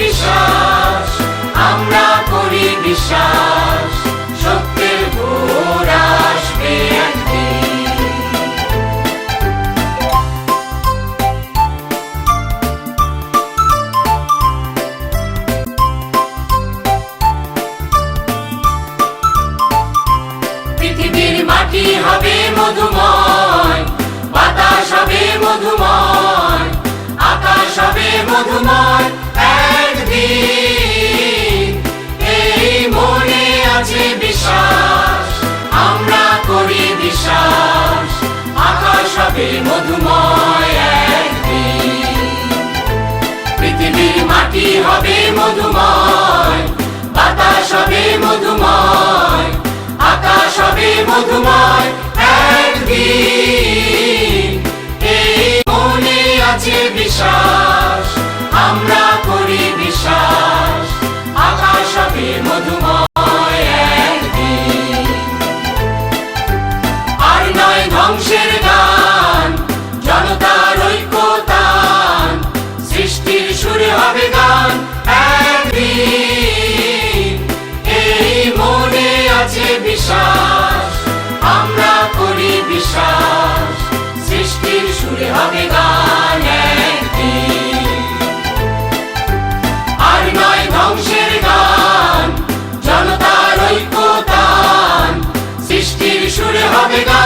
বিশ্বাস, আমরা করি বিশ্বাস, সত্যের ভোর আসবে একদিন। পৃথিবীর মাটি হবে মধুময়, বাতাস হবে মধুময়, আকাশ হবে মধুময় একদিন। এই মনে আছে বিশ্বাস, আমরা করি বিশ্বাস, আকাশ হবে মধুময় একদিন। পৃথিবীর মাটি হবে মধুময়, বাতাস হবে মধুময়, আকাশ হবে মধুময় একদিন। এই মনে আছে বিশ্বাস, আমরা করি বিশ্বাস, আকাশ হবে মধুময় একদিন। আর নয় ধ্বংসের গান, জনতার ঐক্যতান, সৃষ্টির সুরে হবে গান একদিন। এই মনে আছে বিশ্বাস, আমরা করি বিশ্বাস, সৃষ্টির সুরে হবে গান একদিন। আর নয় ধ্বংসের গান, জনতার ঐক্যতান, সৃষ্টির সুরে হবে গান।